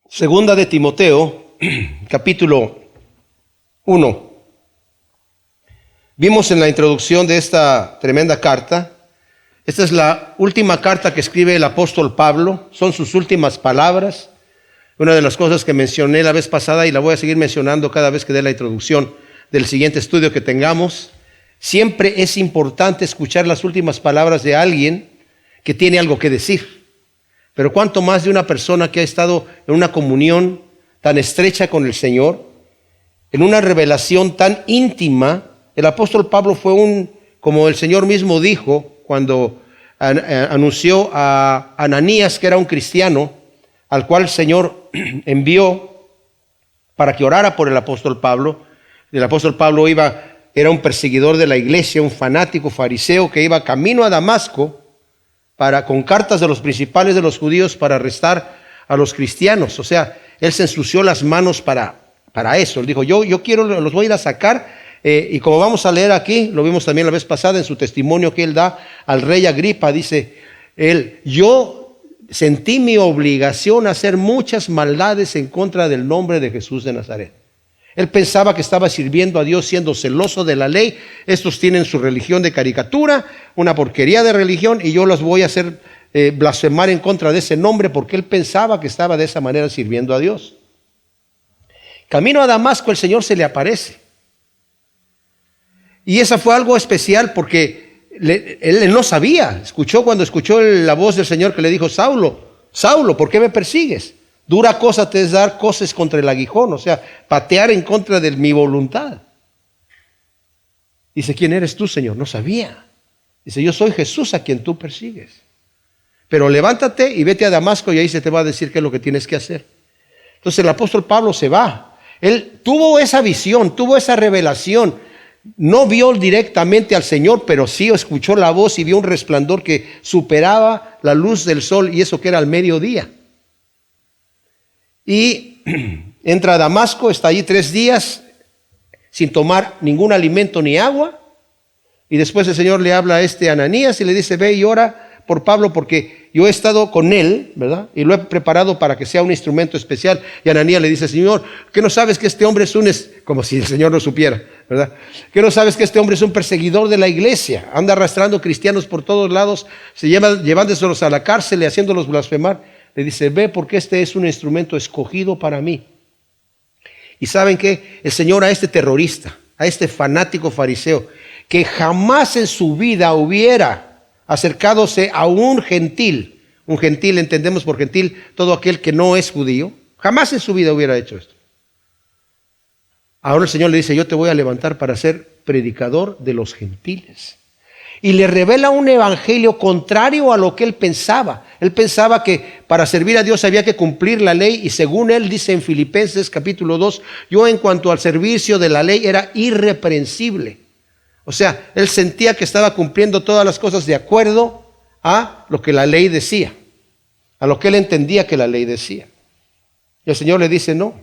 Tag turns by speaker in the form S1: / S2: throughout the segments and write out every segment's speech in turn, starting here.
S1: Segunda de Timoteo, capítulo 1. Vimos en la introducción de esta tremenda carta, esta es la última carta que escribe el apóstol Pablo, son sus últimas palabras. Una de las cosas que mencioné la vez pasada y la voy a seguir mencionando cada vez que dé la introducción del siguiente estudio que tengamos. Siempre es importante escuchar las últimas palabras de alguien que tiene algo que decir. Pero cuánto más de una persona que ha estado en una comunión tan estrecha con el Señor, en una revelación tan íntima. El apóstol Pablo fue como el Señor mismo dijo cuando anunció a Ananías, que era un cristiano, al cual el Señor envió para que orara por el apóstol Pablo. El apóstol Pablo era un perseguidor de la iglesia, un fanático fariseo que iba camino a Damasco con cartas de los principales de los judíos para arrestar a los cristianos. O sea, él se ensució las manos para eso. Él dijo, yo los voy a ir a sacar. Y como vamos a leer aquí, lo vimos también la vez pasada en su testimonio que él da al rey Agripa, dice él, yo sentí mi obligación a hacer muchas maldades en contra del nombre de Jesús de Nazaret. Él pensaba que estaba sirviendo a Dios siendo celoso de la ley. Estos tienen su religión de caricatura, una porquería de religión, y yo los voy a hacer blasfemar en contra de ese nombre, porque él pensaba que estaba de esa manera sirviendo a Dios. Camino a Damasco, el Señor se le aparece. Y esa fue algo especial porque él no sabía. Cuando escuchó la voz del Señor que le dijo, Saulo, Saulo, ¿por qué me persigues? Dura cosa te es dar coces contra el aguijón, o sea, patear en contra de mi voluntad. Dice, ¿quién eres tú, Señor? No sabía. Dice, yo soy Jesús a quien tú persigues. Pero levántate y vete a Damasco y ahí se te va a decir qué es lo que tienes que hacer. Entonces el apóstol Pablo se va. Él tuvo esa visión, tuvo esa revelación. No vio directamente al Señor, pero sí escuchó la voz y vio un resplandor que superaba la luz del sol, y eso que era al mediodía. Y entra a Damasco, está allí 3 días sin tomar ningún alimento ni agua. Y después el Señor le habla a Ananías y le dice, ve y ora por Pablo porque yo he estado con él, ¿verdad? Y lo he preparado para que sea un instrumento especial. Y Ananías le dice, Señor, ¿qué no sabes que este hombre es como si el Señor no supiera, ¿verdad? ¿Qué no sabes que este hombre es un perseguidor de la iglesia? Anda arrastrando cristianos por todos lados, llevándoselos a la cárcel y haciéndolos blasfemar. Le dice, ve porque este es un instrumento escogido para mí. Y ¿saben qué? El Señor a este terrorista, a este fanático fariseo, que jamás en su vida hubiera acercádose a un gentil entendemos por gentil todo aquel que no es judío, jamás en su vida hubiera hecho esto. Ahora el Señor le dice, yo te voy a levantar para ser predicador de los gentiles. Y le revela un evangelio contrario a lo que él pensaba. Él pensaba que para servir a Dios había que cumplir la ley, y según él dice en Filipenses capítulo 2, yo en cuanto al servicio de la ley era irreprensible. O sea, él sentía que estaba cumpliendo todas las cosas de acuerdo a lo que la ley decía, a lo que él entendía que la ley decía. Y el Señor le dice, no,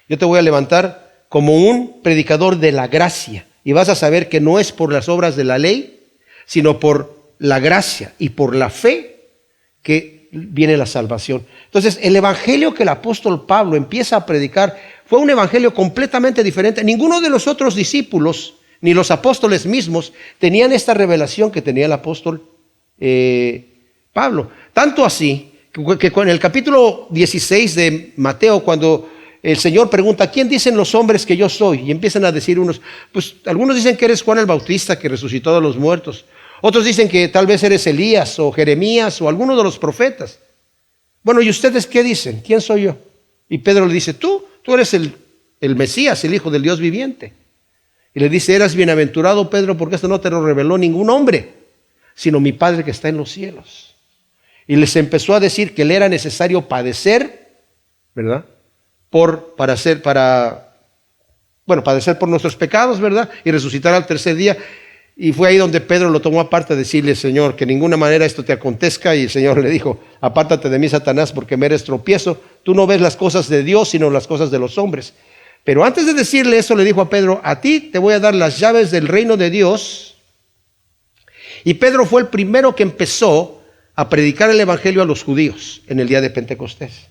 S1: yo te voy a levantar como un predicador de la gracia, y vas a saber que no es por las obras de la ley, sino por la gracia y por la fe que viene la salvación. Entonces, el evangelio que el apóstol Pablo empieza a predicar fue un evangelio completamente diferente. Ninguno de los otros discípulos, ni los apóstoles mismos, tenían esta revelación que tenía el apóstol Pablo. Tanto así, que con el capítulo 16 de Mateo, cuando el Señor pregunta, ¿quién dicen los hombres que yo soy? Y empiezan a decir unos, pues algunos dicen que eres Juan el Bautista que resucitó de los muertos. Otros dicen que tal vez eres Elías o Jeremías o alguno de los profetas. Bueno, ¿y ustedes qué dicen? ¿Quién soy yo? Y Pedro le dice, tú eres el Mesías, el Hijo del Dios viviente. Y le dice, eras bienaventurado, Pedro, porque esto no te lo reveló ningún hombre, sino mi Padre que está en los cielos. Y les empezó a decir que le era necesario padecer, ¿verdad? Padecer por nuestros pecados, ¿verdad? Y resucitar al tercer día. Y fue ahí donde Pedro lo tomó aparte a decirle, Señor, que de ninguna manera esto te acontezca. Y el Señor le dijo, apártate de mí, Satanás, porque me eres tropiezo. Tú no ves las cosas de Dios, sino las cosas de los hombres. Pero antes de decirle eso, le dijo a Pedro, a ti te voy a dar las llaves del reino de Dios. Y Pedro fue el primero que empezó a predicar el evangelio a los judíos en el día de Pentecostés.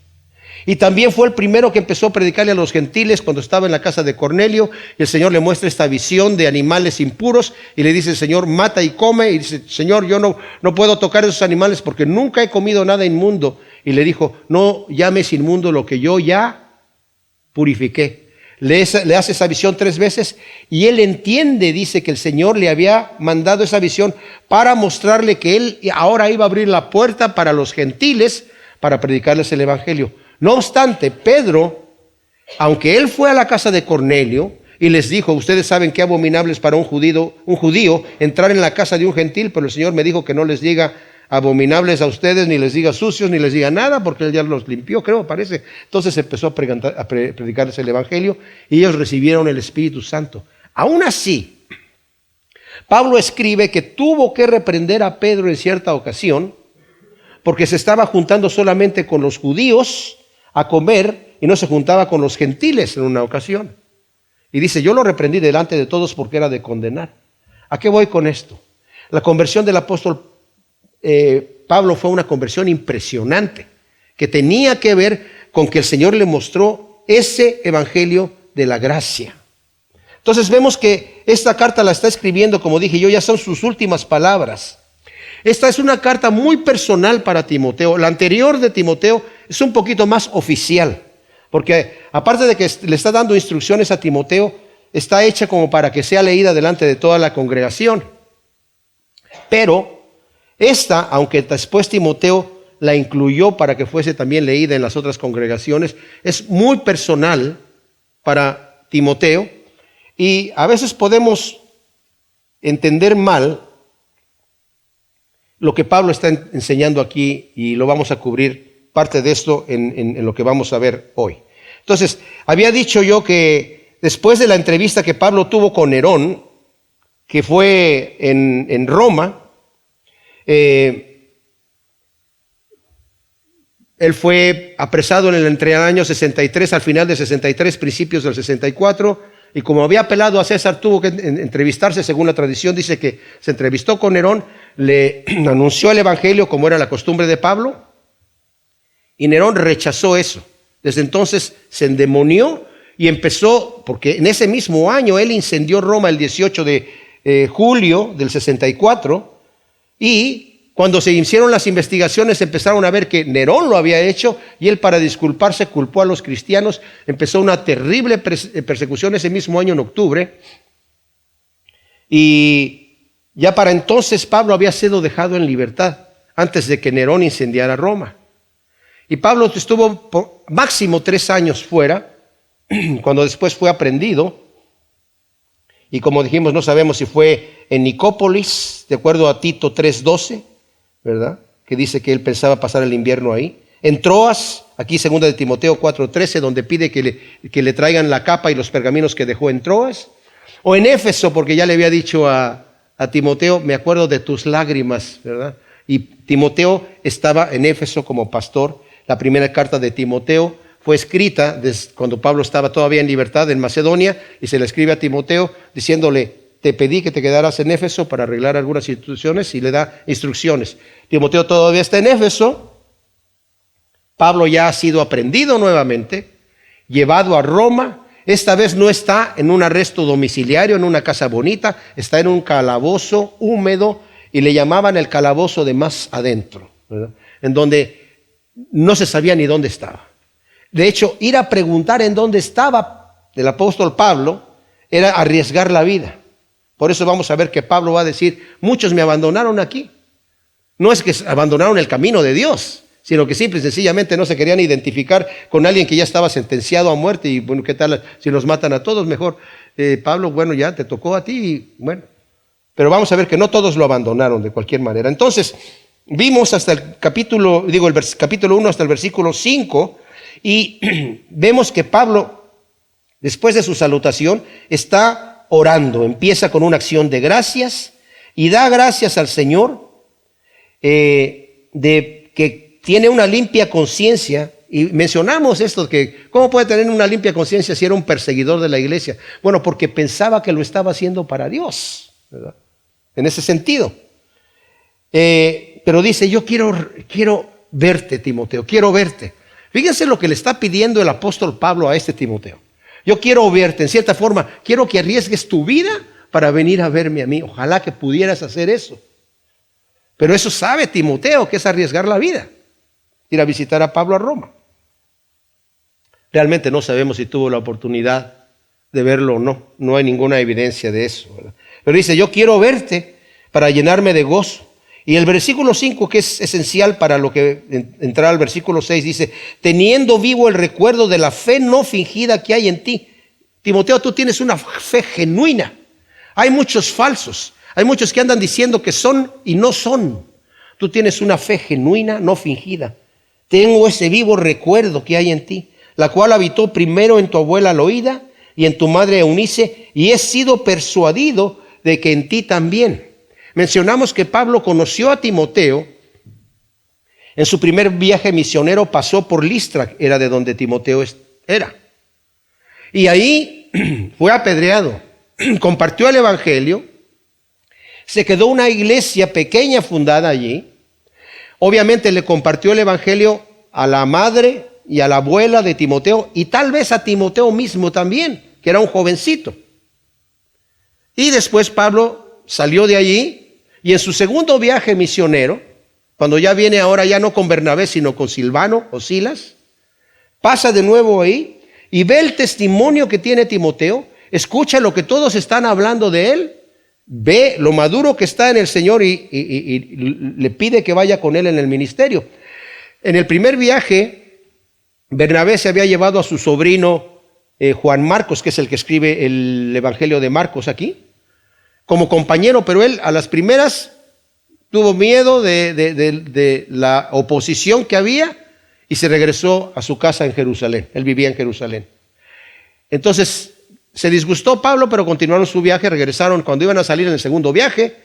S1: Y también fue el primero que empezó a predicarle a los gentiles cuando estaba en la casa de Cornelio. Y el Señor le muestra esta visión de animales impuros y le dice, Señor, mata y come. Y dice, Señor, yo no puedo tocar esos animales porque nunca he comido nada inmundo. Y le dijo, no llames inmundo lo que yo ya purifiqué. Le hace esa visión 3 veces y él entiende, dice que el Señor le había mandado esa visión para mostrarle que él ahora iba a abrir la puerta para los gentiles para predicarles el evangelio. No obstante, Pedro, aunque él fue a la casa de Cornelio y les dijo, ustedes saben qué abominable es para un judío entrar en la casa de un gentil, pero el Señor me dijo que no les diga abominables a ustedes, ni les diga sucios, ni les diga nada, porque él ya los limpió, creo, parece. Entonces empezó a predicarles el evangelio y ellos recibieron el Espíritu Santo. Aún así, Pablo escribe que tuvo que reprender a Pedro en cierta ocasión porque se estaba juntando solamente con los judíos a comer y no se juntaba con los gentiles en una ocasión. Y dice, yo lo reprendí delante de todos porque era de condenar. ¿A qué voy con esto? La conversión del apóstol Pablo fue una conversión impresionante que tenía que ver con que el Señor le mostró ese evangelio de la gracia. Entonces vemos que esta carta la está escribiendo, como dije yo, ya son sus últimas palabras. Esta es una carta muy personal para Timoteo. La anterior de Timoteo es un poquito más oficial, porque aparte de que le está dando instrucciones a Timoteo, está hecha como para que sea leída delante de toda la congregación. Pero esta, aunque después Timoteo la incluyó para que fuese también leída en las otras congregaciones, es muy personal para Timoteo y a veces podemos entender mal lo que Pablo está enseñando aquí y lo vamos a cubrir parte de esto en lo que vamos a ver hoy. Entonces, había dicho yo que después de la entrevista que Pablo tuvo con Nerón, que fue en Roma, él fue apresado entre el año 63, al final de 63, principios del 64, y como había apelado a César, tuvo que entrevistarse, según la tradición, dice que se entrevistó con Nerón, le anunció el evangelio como era la costumbre de Pablo, y Nerón rechazó eso. Desde entonces se endemonió y empezó, porque en ese mismo año él incendió Roma el 18 de julio del 64, y cuando se hicieron las investigaciones empezaron a ver que Nerón lo había hecho y él, para disculparse, culpó a los cristianos. Empezó una terrible persecución ese mismo año en octubre, y ya para entonces Pablo había sido dejado en libertad antes de que Nerón incendiara Roma. Y Pablo estuvo por máximo 3 años fuera, cuando después fue aprehendido. Y como dijimos, no sabemos si fue en Nicópolis, de acuerdo a Tito 3:12, ¿verdad? Que dice que él pensaba pasar el invierno ahí. En Troas, aquí 2 de Timoteo 4:13, donde pide que le traigan la capa y los pergaminos que dejó en Troas. O en Éfeso, porque ya le había dicho a Timoteo, me acuerdo de tus lágrimas, ¿verdad? Y Timoteo estaba en Éfeso como pastor. La primera carta de Timoteo fue escrita cuando Pablo estaba todavía en libertad en Macedonia, y se le escribe a Timoteo diciéndole, te pedí que te quedaras en Éfeso para arreglar algunas instituciones, y le da instrucciones. Timoteo todavía está en Éfeso. Pablo ya ha sido aprehendido nuevamente, llevado a Roma. Esta vez no está en un arresto domiciliario, en una casa bonita, está en un calabozo húmedo, y le llamaban el calabozo de más adentro, ¿verdad? En donde no se sabía ni dónde estaba. De hecho, ir a preguntar en dónde estaba el apóstol Pablo era arriesgar la vida. Por eso vamos a ver que Pablo va a decir, muchos me abandonaron aquí. No es que abandonaron el camino de Dios, sino que simple y sencillamente no se querían identificar con alguien que ya estaba sentenciado a muerte. Y bueno, ¿qué tal si nos matan a todos? Mejor, Pablo, bueno, ya te tocó a ti. Y bueno, pero vamos a ver que no todos lo abandonaron de cualquier manera. Entonces, vimos hasta el capítulo 1 hasta el versículo 5, y vemos que Pablo, después de su salutación, está orando. Empieza con una acción de gracias y da gracias al Señor de que tiene una limpia conciencia Y mencionamos esto, que cómo puede tener una limpia conciencia si era un perseguidor de la iglesia. Bueno, porque pensaba que lo estaba haciendo para Dios, ¿verdad? En ese sentido. Pero dice, yo quiero verte, Timoteo, quiero verte. Fíjense lo que le está pidiendo el apóstol Pablo a este Timoteo. Yo quiero verte, en cierta forma, quiero que arriesgues tu vida para venir a verme a mí. Ojalá que pudieras hacer eso. Pero eso sabe Timoteo, que es arriesgar la vida. Ir a visitar a Pablo a Roma. Realmente no sabemos si tuvo la oportunidad de verlo o no. No hay ninguna evidencia de eso, ¿verdad? Pero dice, yo quiero verte para llenarme de gozo. Y el versículo 5, que es esencial para lo que entrar al versículo 6, dice, teniendo vivo el recuerdo de la fe no fingida que hay en ti. Timoteo, tú tienes una fe genuina. Hay muchos falsos. Hay muchos que andan diciendo que son y no son. Tú tienes una fe genuina, no fingida. Tengo ese vivo recuerdo que hay en ti, la cual habitó primero en tu abuela Loida y en tu madre Eunice, y he sido persuadido de que en ti también. Mencionamos que Pablo conoció a Timoteo. En su primer viaje misionero pasó por Listra, era de donde Timoteo era. Y ahí fue apedreado, compartió el evangelio, se quedó una iglesia pequeña fundada allí. Obviamente le compartió el evangelio a la madre y a la abuela de Timoteo y tal vez a Timoteo mismo también, que era un jovencito. Y después Pablo salió de allí y en su segundo viaje misionero, cuando ya viene ahora ya no con Bernabé sino con Silvano o Silas, pasa de nuevo ahí y ve el testimonio que tiene Timoteo, escucha lo que todos están hablando de él, ve lo maduro que está en el Señor y le pide que vaya con él en el ministerio. En el primer viaje, Bernabé se había llevado a su sobrino Juan Marcos, que es el que escribe el Evangelio de Marcos aquí, como compañero, pero él a las primeras tuvo miedo de la oposición que había y se regresó a su casa en Jerusalén. Él vivía en Jerusalén. Entonces se disgustó Pablo, pero continuaron su viaje, regresaron. Cuando iban a salir en el segundo viaje,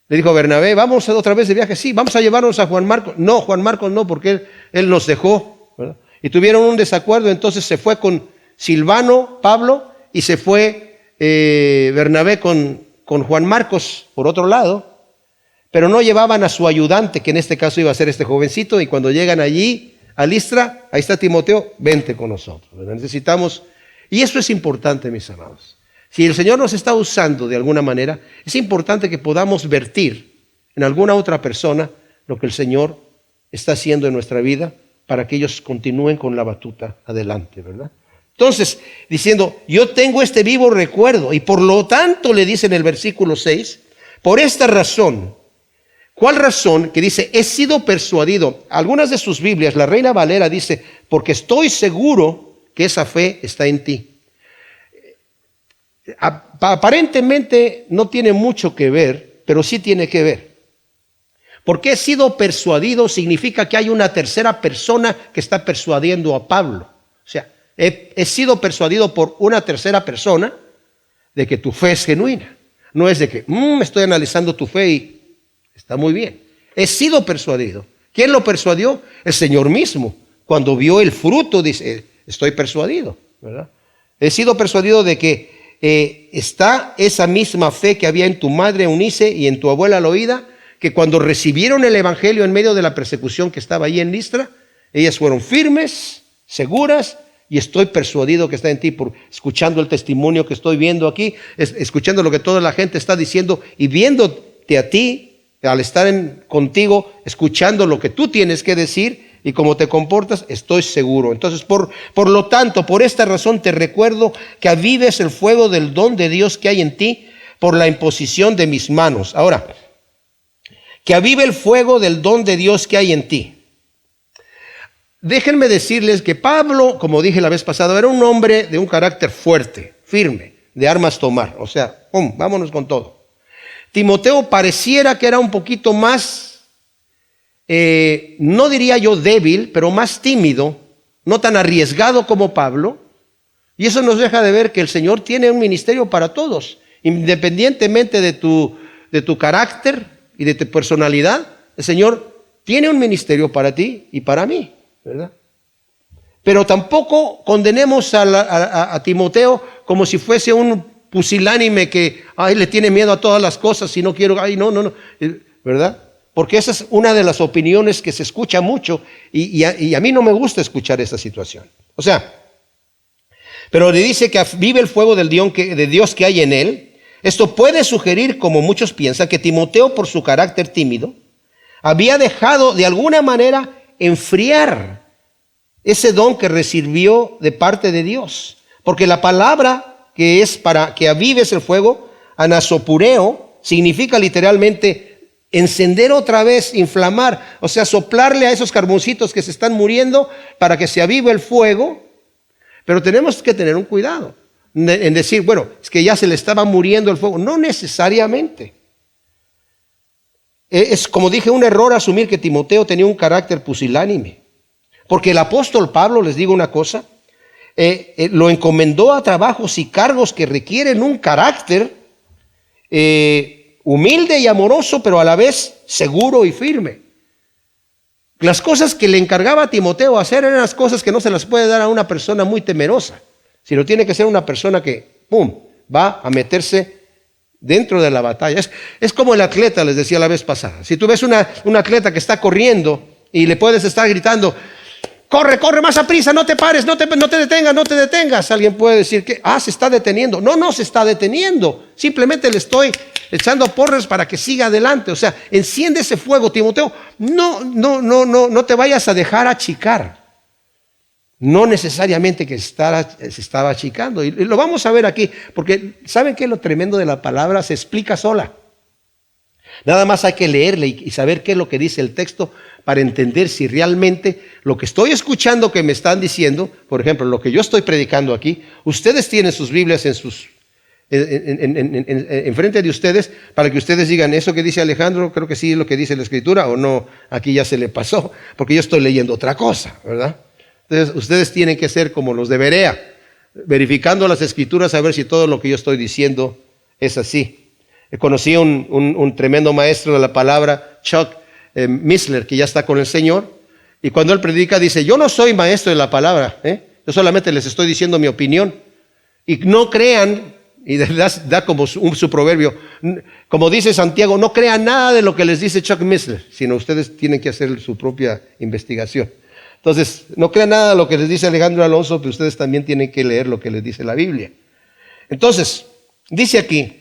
S1: le dijo a Bernabé, ¿vamos otra vez de viaje? Sí, vamos a llevarnos a Juan Marcos. No, Juan Marcos no, porque él nos dejó, ¿verdad? Y tuvieron un desacuerdo, entonces se fue con Silvano, Pablo, y se fue Bernabé con Juan Marcos por otro lado, pero no llevaban a su ayudante, que en este caso iba a ser este jovencito, y cuando llegan allí a Listra, ahí está Timoteo, vente con nosotros, ¿verdad? Necesitamos, y eso es importante, mis amados. Si el Señor nos está usando de alguna manera, es importante que podamos vertir en alguna otra persona lo que el Señor está haciendo en nuestra vida para que ellos continúen con la batuta adelante, ¿verdad? Entonces, diciendo, yo tengo este vivo recuerdo y por lo tanto le dice en el versículo 6, por esta razón. ¿Cuál razón? Que dice, he sido persuadido. Algunas de sus Biblias, la Reina Valera dice, porque estoy seguro que esa fe está en ti. Aparentemente no tiene mucho que ver, pero sí tiene que ver. Porque he sido persuadido significa que hay una tercera persona que está persuadiendo a Pablo. O sea, he sido persuadido por una tercera persona de que tu fe es genuina. No es de que estoy analizando tu fe y está muy bien. He sido persuadido. ¿Quién lo persuadió? El Señor mismo. Cuando vio el fruto dice, estoy persuadido, ¿verdad? He sido persuadido de que está esa misma fe que había en tu madre Eunice y en tu abuela Loida, que cuando recibieron el evangelio en medio de la persecución que estaba ahí en Listra, ellas fueron firmes, seguras, y estoy persuadido que está en ti por escuchando el testimonio que estoy viendo aquí, escuchando lo que toda la gente está diciendo y viéndote a ti, al estar contigo, escuchando lo que tú tienes que decir y cómo te comportas, estoy seguro. Entonces, por lo tanto, por esta razón te recuerdo que avives el fuego del don de Dios que hay en ti por la imposición de mis manos. Ahora, que avive el fuego del don de Dios que hay en ti. Déjenme decirles que Pablo, como dije la vez pasada, era un hombre de un carácter fuerte, firme, de armas tomar. O sea, vámonos con todo. Timoteo pareciera que era un poquito más, no diría yo débil, pero más tímido, no tan arriesgado como Pablo. Y eso nos deja de ver que el Señor tiene un ministerio para todos, independientemente de tu carácter y de tu personalidad. El Señor tiene un ministerio para ti y para mí, ¿verdad? Pero tampoco condenemos a Timoteo como si fuese un pusilánime que le tiene miedo a todas las cosas y no quiero, no, ¿verdad? Porque esa es una de las opiniones que se escucha mucho y a mí no me gusta escuchar esa situación. O sea, pero le dice que vive el fuego de Dios que hay en él. Esto puede sugerir, como muchos piensan, que Timoteo, por su carácter tímido, había dejado de alguna manera enfriar ese don que recibió de parte de Dios. Porque la palabra que es para que avives el fuego, anasopureo, significa literalmente encender otra vez, inflamar, o sea, soplarle a esos carboncitos que se están muriendo para que se avive el fuego. Pero tenemos que tener un cuidado en decir, bueno, es que ya se le estaba muriendo el fuego. No necesariamente. Es, como dije, un error asumir que Timoteo tenía un carácter pusilánime. Porque el apóstol Pablo, les digo una cosa, lo encomendó a trabajos y cargos que requieren un carácter humilde y amoroso, pero a la vez seguro y firme. Las cosas que le encargaba a Timoteo hacer eran las cosas que no se las puede dar a una persona muy temerosa, sino tiene que ser una persona que, va a meterse dentro de la batalla. Es como el atleta, les decía la vez pasada. Si tú ves un atleta que está corriendo y le puedes estar gritando, corre más a prisa, no te pares, no te detengas. Alguien puede decir que, se está deteniendo. No se está deteniendo. Simplemente le estoy echando porras para que siga adelante. O sea, enciende ese fuego, Timoteo. No te vayas a dejar achicar. No necesariamente que se estaba achicando. Y lo vamos a ver aquí, porque ¿saben qué? Lo tremendo de la palabra se explica sola. Nada más hay que leerle y saber qué es lo que dice el texto para entender si realmente lo que estoy escuchando que me están diciendo, por ejemplo, lo que yo estoy predicando aquí, ustedes tienen sus Biblias en frente de ustedes para que ustedes digan, eso que dice Alejandro, creo que sí es lo que dice la Escritura, o no, aquí ya se le pasó, porque yo estoy leyendo otra cosa, ¿verdad? Entonces, ustedes tienen que ser como los de Berea, verificando las Escrituras a ver si todo lo que yo estoy diciendo es así. Conocí un tremendo maestro de la palabra, Chuck Missler, que ya está con el Señor, y cuando él predica dice, yo no soy maestro de la palabra, yo solamente les estoy diciendo mi opinión, y no crean, y da como su proverbio, como dice Santiago, no crean nada de lo que les dice Chuck Missler, sino ustedes tienen que hacer su propia investigación. Entonces, no crean nada de lo que les dice Alejandro Alonso, pero ustedes también tienen que leer lo que les dice la Biblia. Entonces, dice aquí,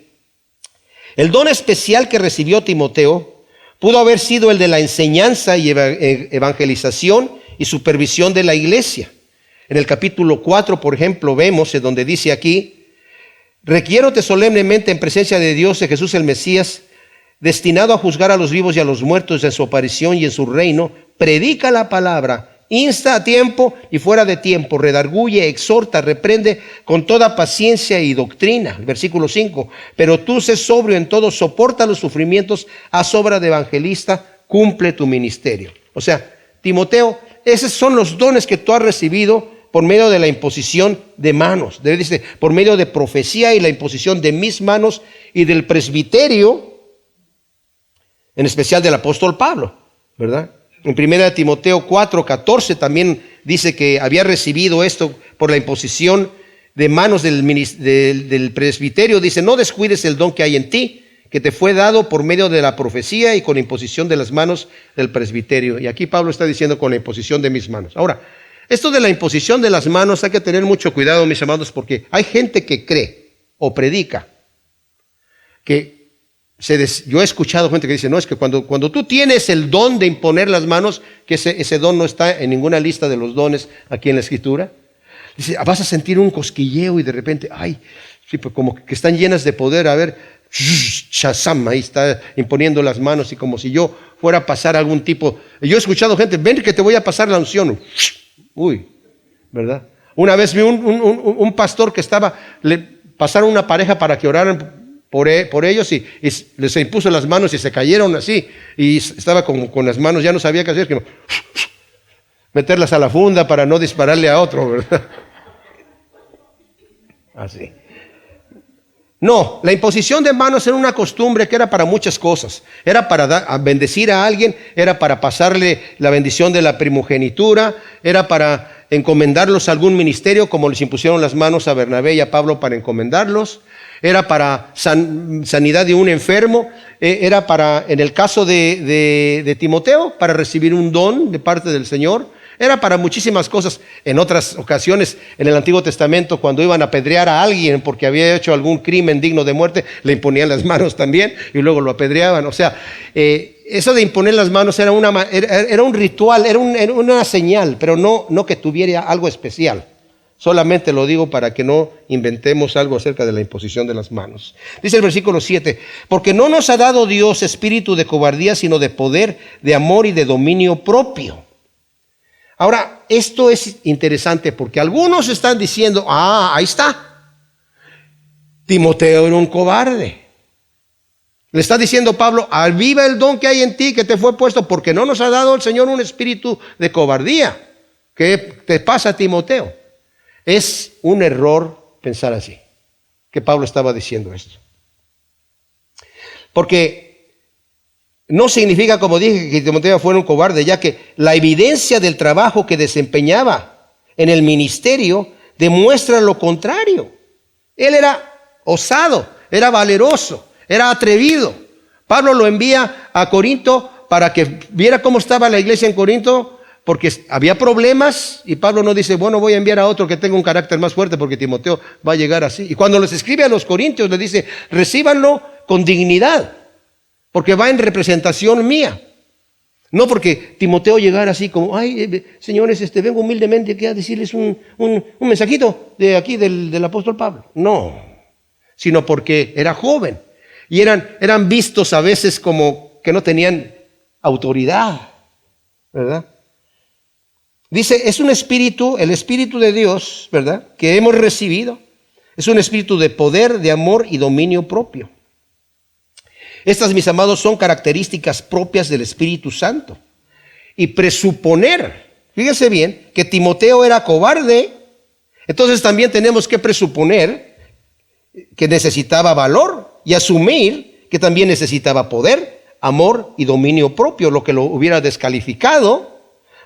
S1: el don especial que recibió Timoteo pudo haber sido el de la enseñanza y evangelización y supervisión de la iglesia. En el capítulo 4, por ejemplo, vemos en donde dice aquí, requiérote solemnemente en presencia de Dios, de Jesús el Mesías, destinado a juzgar a los vivos y a los muertos en su aparición y en su reino, predica la palabra, insta a tiempo y fuera de tiempo, redarguye, exhorta, reprende con toda paciencia y doctrina. Versículo 5, pero tú sé sobrio en todo, soporta los sufrimientos, haz obra de evangelista, cumple tu ministerio. O sea, Timoteo, esos son los dones que tú has recibido por medio de la imposición de manos. Dice, por medio de profecía y la imposición de mis manos y del presbiterio, en especial del apóstol Pablo, ¿verdad? En 1 Timoteo 4:14 también dice que había recibido esto por la imposición de manos del presbiterio. Dice, no descuides el don que hay en ti, que te fue dado por medio de la profecía y con imposición de las manos del presbiterio. Y aquí Pablo está diciendo con la imposición de mis manos. Ahora, esto de la imposición de las manos hay que tener mucho cuidado, mis amados, porque hay gente que cree o predica que yo he escuchado gente que dice, no, es que cuando tú tienes el don de imponer las manos, que ese don no está en ninguna lista de los dones aquí en la Escritura, dice, vas a sentir un cosquilleo y de repente, sí, pues como que están llenas de poder, a ver, Shazam, ahí está imponiendo las manos y como si yo fuera a pasar algún tipo. Yo he escuchado gente, ven que te voy a pasar la unción. Uy, ¿verdad? Una vez vi un pastor que le pasaron una pareja para que oraran por ellos y les impuso las manos y se cayeron así y estaba con las manos, ya no sabía qué hacer, que meterlas a la funda para no dispararle a otro, ¿verdad? Así. No, la imposición de manos era una costumbre que era para muchas cosas. Era para bendecir a alguien, era para pasarle la bendición de la primogenitura, era para encomendarlos a algún ministerio, como les impusieron las manos a Bernabé y a Pablo para encomendarlos. Era para sanidad de un enfermo. Era para, en el caso de Timoteo, para recibir un don de parte del Señor. Era para muchísimas cosas. En otras ocasiones, en el Antiguo Testamento, cuando iban a apedrear a alguien porque había hecho algún crimen digno de muerte, le imponían las manos también y luego lo apedreaban. O sea, eso de imponer las manos era un ritual, era una señal, pero no que tuviera algo especial. Solamente lo digo para que no inventemos algo acerca de la imposición de las manos. Dice el versículo 7, porque no nos ha dado Dios espíritu de cobardía, sino de poder, de amor y de dominio propio. Ahora, esto es interesante porque algunos están diciendo, ahí está, Timoteo era un cobarde. Le está diciendo Pablo, aviva el don que hay en ti, que te fue puesto, porque no nos ha dado el Señor un espíritu de cobardía. ¿Qué te pasa, Timoteo? Es un error pensar así, que Pablo estaba diciendo esto. Porque no significa, como dije, que Timoteo fuera un cobarde, ya que la evidencia del trabajo que desempeñaba en el ministerio demuestra lo contrario. Él era osado, era valeroso, era atrevido. Pablo lo envía a Corinto para que viera cómo estaba la iglesia en Corinto, porque había problemas, y Pablo no dice, bueno, voy a enviar a otro que tenga un carácter más fuerte porque Timoteo va a llegar así. Y cuando les escribe a los corintios, les dice, recíbanlo con dignidad, porque va en representación mía. No porque Timoteo llegara así como, ay, señores, vengo humildemente aquí a decirles un mensajito de aquí del apóstol Pablo. No, sino porque era joven y eran vistos a veces como que no tenían autoridad, ¿verdad? Dice, es un espíritu, el espíritu de Dios, ¿verdad?, que hemos recibido. Es un espíritu de poder, de amor y dominio propio. Estas, mis amados, son características propias del Espíritu Santo. Y presuponer, fíjense bien, que Timoteo era cobarde, entonces también tenemos que presuponer que necesitaba valor y asumir que también necesitaba poder, amor y dominio propio, lo que lo hubiera descalificado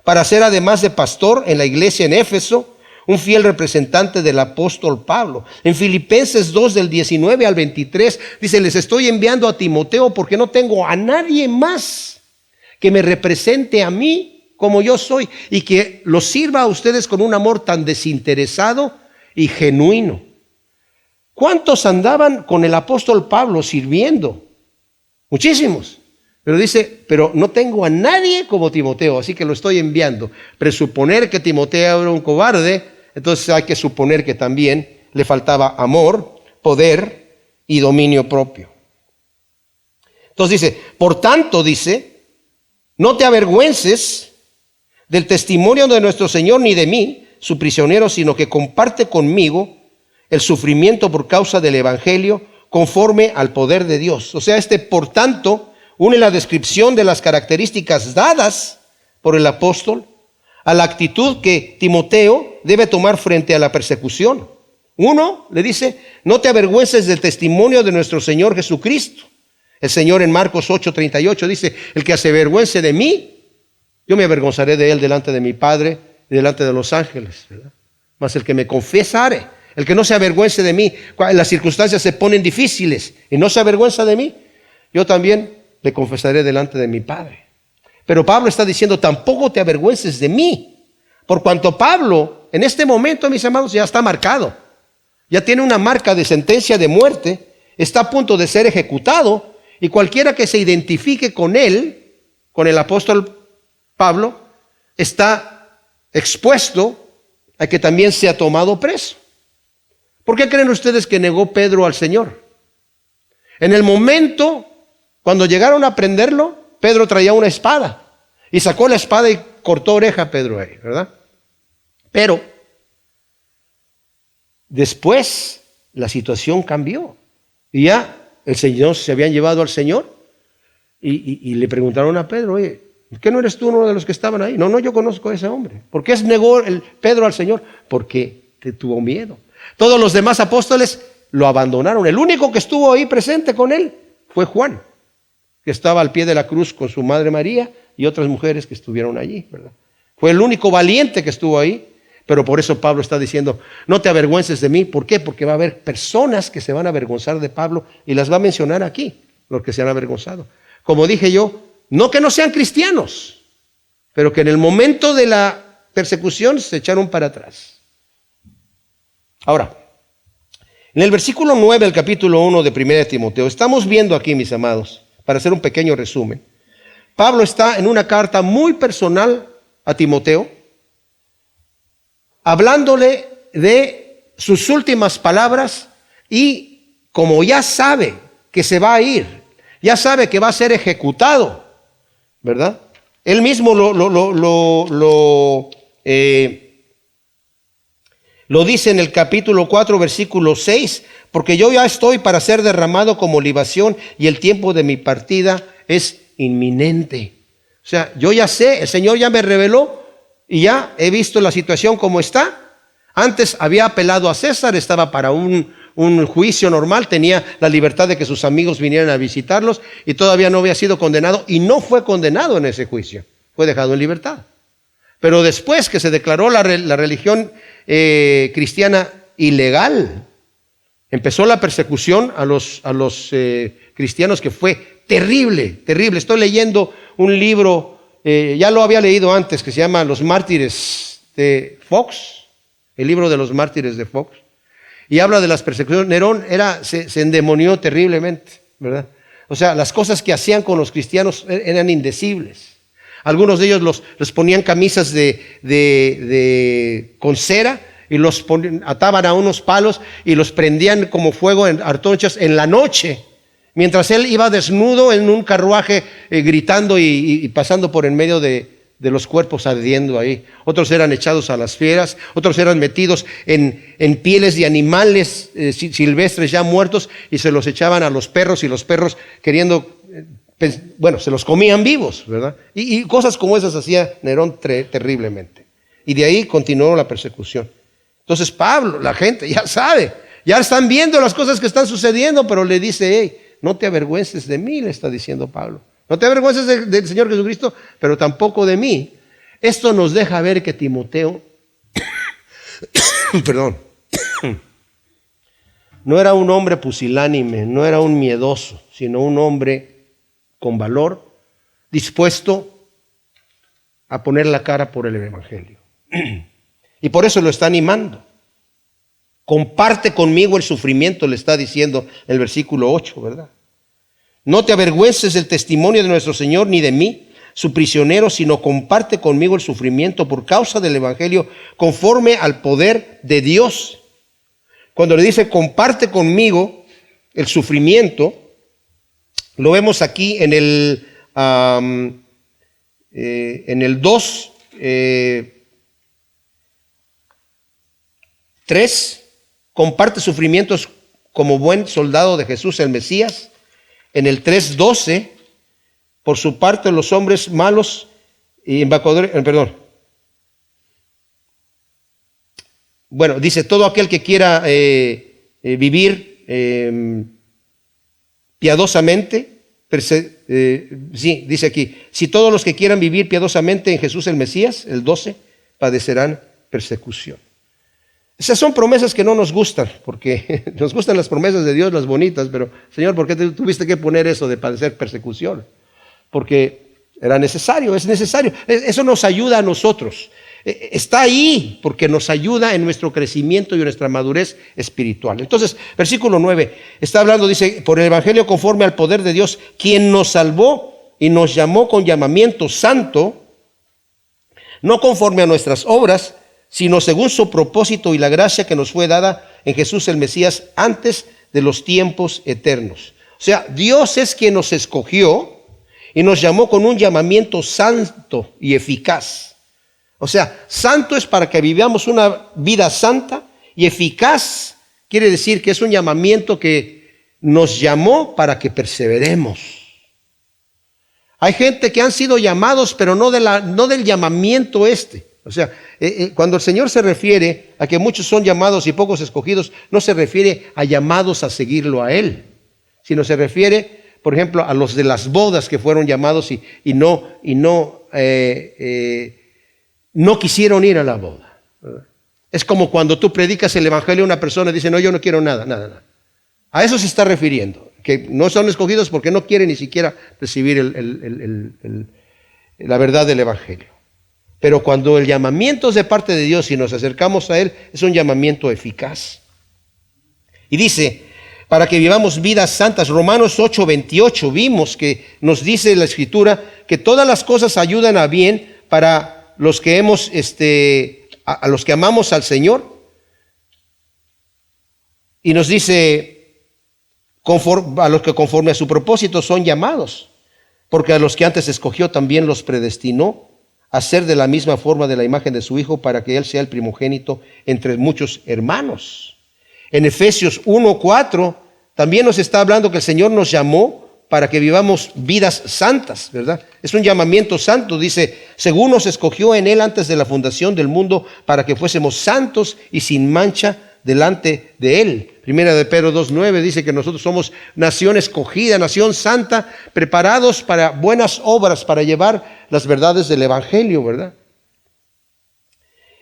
S1: para ser, además de pastor en la iglesia en Éfeso, un fiel representante del apóstol Pablo. En Filipenses 2, del 19 al 23, dice, les estoy enviando a Timoteo porque no tengo a nadie más que me represente a mí como yo soy y que los sirva a ustedes con un amor tan desinteresado y genuino. ¿Cuántos andaban con el apóstol Pablo sirviendo? Muchísimos. Pero dice, pero no tengo a nadie como Timoteo, así que lo estoy enviando. Presuponer que Timoteo era un cobarde, entonces hay que suponer que también le faltaba amor, poder y dominio propio. Entonces dice, por tanto, dice, no te avergüences del testimonio de nuestro Señor ni de mí, su prisionero, sino que comparte conmigo el sufrimiento por causa del evangelio conforme al poder de Dios. O sea, por tanto une la descripción de las características dadas por el apóstol a la actitud que Timoteo debe tomar frente a la persecución. Uno, le dice, no te avergüences del testimonio de nuestro Señor Jesucristo. El Señor en Marcos 8:38 dice, el que se avergüence de mí, yo me avergonzaré de él delante de mi Padre y delante de los ángeles, ¿verdad? Mas el que me confesare, el que no se avergüence de mí, las circunstancias se ponen difíciles y no se avergüenza de mí, yo también le confesaré delante de mi Padre. Pero Pablo está diciendo, tampoco te avergüences de mí, por cuanto Pablo, en este momento, mis amados, ya está marcado. Ya tiene una marca de sentencia de muerte, está a punto de ser ejecutado, y cualquiera que se identifique con él, con el apóstol Pablo, está expuesto a que también sea tomado preso. ¿Por qué creen ustedes que negó Pedro al Señor? En el momento, cuando llegaron a prenderlo, Pedro traía una espada y sacó la espada y cortó oreja a Pedro ahí, ¿verdad? Pero después la situación cambió y ya el Señor, se habían llevado al Señor y le preguntaron a Pedro, oye, ¿qué no eres tú uno de los que estaban ahí? No, yo conozco a ese hombre. ¿Por qué negó Pedro al Señor? Porque te tuvo miedo. Todos los demás apóstoles lo abandonaron. El único que estuvo ahí presente con él fue Juan, que estaba al pie de la cruz con su madre María y otras mujeres que estuvieron allí, ¿verdad? Fue el único valiente que estuvo ahí, Pero por eso Pablo está diciendo, no te avergüences de mí. ¿Por qué? Porque va a haber personas que se van a avergonzar de Pablo y las va a mencionar aquí, los que se han avergonzado. Como dije yo, no que no sean cristianos, pero que en el momento de la persecución se echaron para atrás. Ahora, en el versículo 9 del capítulo 1 de 1 Timoteo, estamos viendo aquí, mis amados, para hacer un pequeño resumen, Pablo está en una carta muy personal a Timoteo, hablándole de sus últimas palabras y como ya sabe que se va a ir, ya sabe que va a ser ejecutado, ¿verdad? Él mismo lo dice en el capítulo 4, versículo 6, porque yo ya estoy para ser derramado como libación y el tiempo de mi partida es inminente. O sea, yo ya sé, el Señor ya me reveló y ya he visto la situación como está. Antes había apelado a César, estaba para un juicio normal, tenía la libertad de que sus amigos vinieran a visitarlos y todavía no había sido condenado y no fue condenado en ese juicio, fue dejado en libertad. Pero después que se declaró la religión cristiana ilegal, empezó la persecución a los cristianos, que fue terrible, terrible. Estoy leyendo un libro, ya lo había leído antes, que se llama Los Mártires de Fox, el libro de los Mártires de Fox, y habla de las persecuciones. Nerón se endemonió terriblemente, ¿verdad? O sea, las cosas que hacían con los cristianos eran indecibles. Algunos de ellos les ponían camisas con cera y los ataban a unos palos y los prendían como fuego en antorchas en la noche, mientras él iba desnudo en un carruaje gritando y pasando por en medio de los cuerpos ardiendo ahí. Otros eran echados a las fieras, otros eran metidos en pieles de animales silvestres ya muertos y se los echaban a los perros y los perros queriendo... se los comían vivos, ¿verdad? Y cosas como esas hacía Nerón terriblemente. Y de ahí continuó la persecución. Entonces Pablo, la gente ya sabe, ya están viendo las cosas que están sucediendo, pero le dice, hey, no te avergüences de mí, le está diciendo Pablo. No te avergüences del Señor Jesucristo, pero tampoco de mí. Esto nos deja ver que Timoteo, perdón, no era un hombre pusilánime, no era un miedoso, sino un hombre con valor, dispuesto a poner la cara por el Evangelio. Y por eso lo está animando. Comparte conmigo el sufrimiento, le está diciendo el versículo 8, ¿verdad? No te avergüences del testimonio de nuestro Señor ni de mí, su prisionero, sino comparte conmigo el sufrimiento por causa del Evangelio conforme al poder de Dios. Cuando le dice comparte conmigo el sufrimiento, lo vemos aquí en el 2, 3, comparte sufrimientos como buen soldado de Jesús el Mesías. En el 3:12, por su parte los hombres malos y embajadores, bueno, dice todo aquel que quiera vivir piadosamente, dice aquí, si todos los que quieran vivir piadosamente en Jesús el Mesías, el 12, padecerán persecución. Esas son promesas que no nos gustan, porque nos gustan las promesas de Dios, las bonitas, pero Señor, ¿por qué tuviste que poner eso de padecer persecución? Porque era necesario, es necesario. Eso nos ayuda a nosotros. Está ahí porque nos ayuda en nuestro crecimiento y en nuestra madurez espiritual. Entonces, versículo 9, está hablando, dice, por el Evangelio conforme al poder de Dios, quien nos salvó y nos llamó con llamamiento santo, no conforme a nuestras obras, sino según su propósito y la gracia que nos fue dada en Jesús el Mesías antes de los tiempos eternos. O sea, Dios es quien nos escogió y nos llamó con un llamamiento santo y eficaz. O sea, santo es para que vivamos una vida santa y eficaz quiere decir que es un llamamiento que nos llamó para que perseveremos. Hay gente que han sido llamados, pero no del llamamiento este. O sea, cuando el Señor se refiere a que muchos son llamados y pocos escogidos, no se refiere a llamados a seguirlo a Él, sino se refiere, por ejemplo, a los de las bodas que fueron llamados y no quisieron ir a la boda, ¿verdad? Es como cuando tú predicas el evangelio a una persona y dice, no, yo no quiero nada, nada, nada. A eso se está refiriendo, que no son escogidos porque no quieren ni siquiera recibir la verdad del evangelio. Pero cuando el llamamiento es de parte de Dios y nos acercamos a Él, es un llamamiento eficaz. Y dice, para que vivamos vidas santas, Romanos 8:28, vimos que nos dice la Escritura que todas las cosas ayudan a bien para los que hemos, a los que amamos al Señor. Y nos dice, a los que conforme a su propósito son llamados, porque a los que antes escogió también los predestinó a ser de la misma forma de la imagen de su Hijo, para que Él sea el primogénito entre muchos hermanos. En Efesios 1:4 también nos está hablando que el Señor nos llamó para que vivamos vidas santas, ¿verdad? Es un llamamiento santo, dice, según nos escogió en Él antes de la fundación del mundo, para que fuésemos santos y sin mancha delante de Él. Primera de Pedro 2:9 dice que nosotros somos nación escogida, nación santa, preparados para buenas obras, para llevar las verdades del Evangelio, ¿verdad?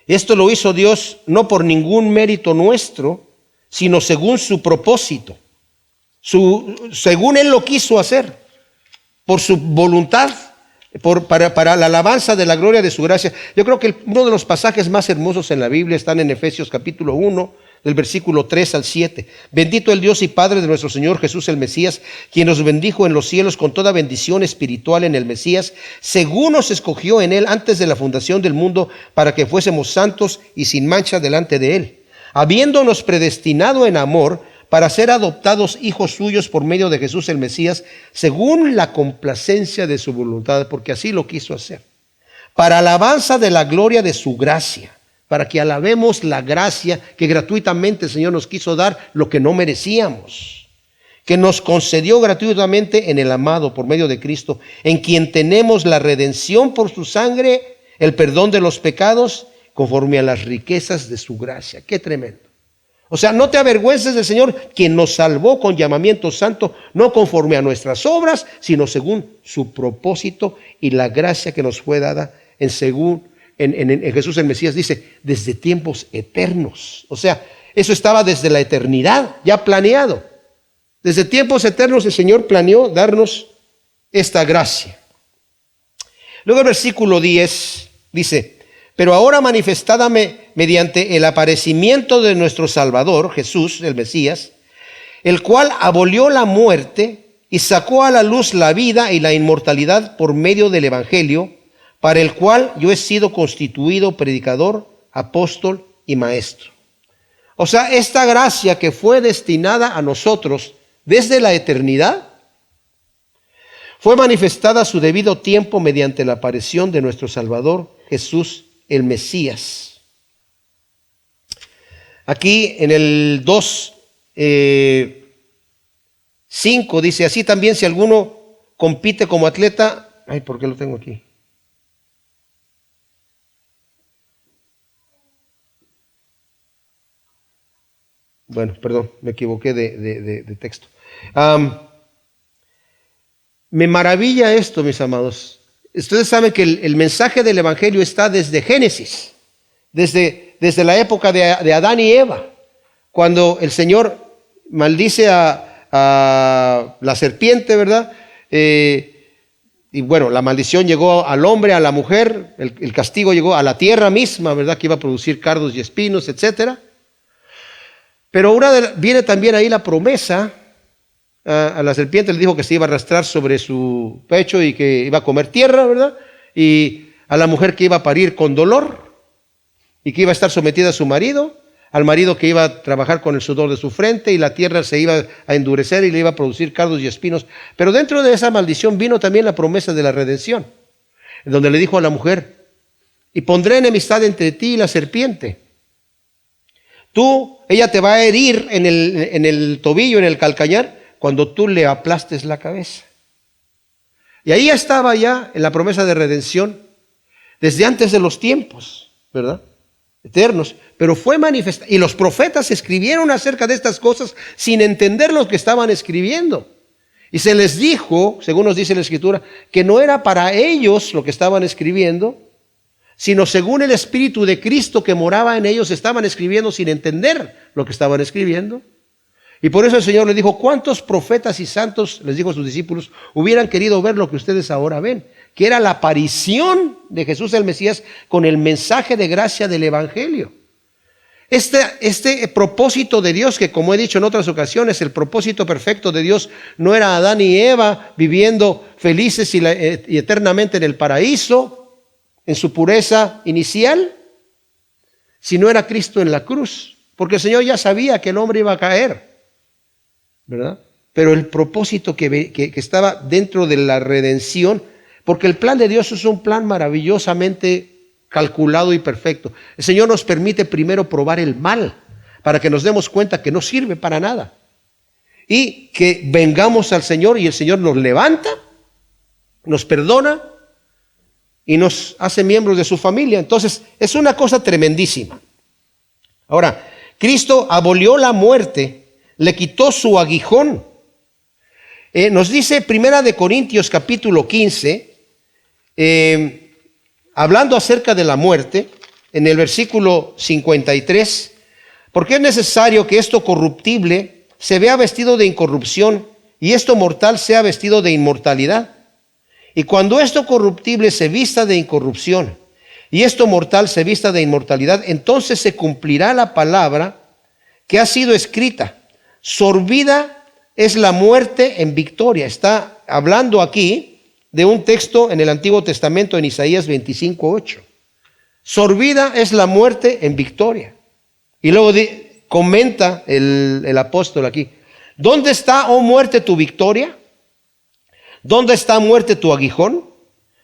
S1: Esto lo hizo Dios no por ningún mérito nuestro, sino según su propósito. Según Él lo quiso hacer, por su voluntad, para la alabanza de la gloria de su gracia. Yo creo que uno de los pasajes más hermosos en la Biblia están en Efesios capítulo 1, del versículo 3 al 7. Bendito el Dios y Padre de nuestro Señor Jesús el Mesías, quien nos bendijo en los cielos con toda bendición espiritual en el Mesías, según nos escogió en Él antes de la fundación del mundo, para que fuésemos santos y sin mancha delante de Él, habiéndonos predestinado en amor para ser adoptados hijos suyos por medio de Jesús el Mesías, según la complacencia de su voluntad, porque así lo quiso hacer, para alabanza de la gloria de su gracia, para que alabemos la gracia que gratuitamente el Señor nos quiso dar, lo que no merecíamos, que nos concedió gratuitamente en el amado por medio de Cristo, en quien tenemos la redención por su sangre, el perdón de los pecados, conforme a las riquezas de su gracia. ¡Qué tremendo! O sea, no te avergüences del Señor, quien nos salvó con llamamiento santo, no conforme a nuestras obras, sino según su propósito y la gracia que nos fue dada en Jesús el Mesías. Dice, desde tiempos eternos. O sea, eso estaba desde la eternidad, ya planeado. Desde tiempos eternos el Señor planeó darnos esta gracia. Luego el versículo 10 dice, pero ahora manifestada mediante el aparecimiento de nuestro Salvador, Jesús, el Mesías, el cual abolió la muerte y sacó a la luz la vida y la inmortalidad por medio del Evangelio, para el cual yo he sido constituido predicador, apóstol y maestro. O sea, esta gracia que fue destinada a nosotros desde la eternidad, fue manifestada a su debido tiempo mediante la aparición de nuestro Salvador, Jesús el Mesías. Aquí en el 2:5 dice, así también si alguno compite como atleta, ¿por qué lo tengo aquí? Bueno, perdón, me equivoqué de texto. Me maravilla esto, mis amados. Ustedes saben que el mensaje del Evangelio está desde Génesis, desde la época de Adán y Eva, cuando el Señor maldice a la serpiente, ¿verdad? Y bueno, la maldición llegó al hombre, a la mujer, el castigo llegó a la tierra misma, ¿verdad? Que iba a producir cardos y espinos, etcétera. Pero viene también ahí la promesa. A la serpiente le dijo que se iba a arrastrar sobre su pecho y que iba a comer tierra, ¿verdad? Y a la mujer que iba a parir con dolor y que iba a estar sometida a su marido, al marido que iba a trabajar con el sudor de su frente, y la tierra se iba a endurecer y le iba a producir cardos y espinos. Pero dentro de esa maldición vino también la promesa de la redención, donde le dijo a la mujer, y pondré enemistad entre ti y la serpiente. Ella te va a herir en el tobillo, en el calcañar, cuando tú le aplastes la cabeza. Y ahí estaba ya en la promesa de redención desde antes de los tiempos, ¿verdad? Eternos, pero fue manifestada. Y los profetas escribieron acerca de estas cosas sin entender lo que estaban escribiendo. Y se les dijo, según nos dice la Escritura, que no era para ellos lo que estaban escribiendo, sino según el Espíritu de Cristo que moraba en ellos, estaban escribiendo sin entender lo que estaban escribiendo. Y por eso el Señor les dijo, ¿cuántos profetas y santos, les dijo a sus discípulos, hubieran querido ver lo que ustedes ahora ven? Que era la aparición de Jesús el Mesías con el mensaje de gracia del Evangelio. Este propósito de Dios, que como he dicho en otras ocasiones, el propósito perfecto de Dios no era Adán y Eva viviendo felices y eternamente en el paraíso, en su pureza inicial, sino era Cristo en la cruz. Porque el Señor ya sabía que el hombre iba a caer, ¿verdad? Pero el propósito que estaba dentro de la redención, porque el plan de Dios es un plan maravillosamente calculado y perfecto. El Señor nos permite primero probar el mal para que nos demos cuenta que no sirve para nada y que vengamos al Señor y el Señor nos levanta, nos perdona y nos hace miembros de su familia. Entonces es una cosa tremendísima. Ahora, Cristo abolió la muerte, le quitó su aguijón. Nos dice Primera de Corintios capítulo 15, hablando acerca de la muerte, en el versículo 53, porque es necesario que esto corruptible se vea vestido de incorrupción y esto mortal sea vestido de inmortalidad. Y cuando esto corruptible se vista de incorrupción y esto mortal se vista de inmortalidad, entonces se cumplirá la palabra que ha sido escrita. Sorbida es la muerte en victoria. Está hablando aquí de un texto en el Antiguo Testamento en Isaías 25:8. Sorbida es la muerte en victoria. Y luego comenta el apóstol aquí, ¿dónde está, oh muerte, tu victoria? ¿Dónde está, muerte, tu aguijón?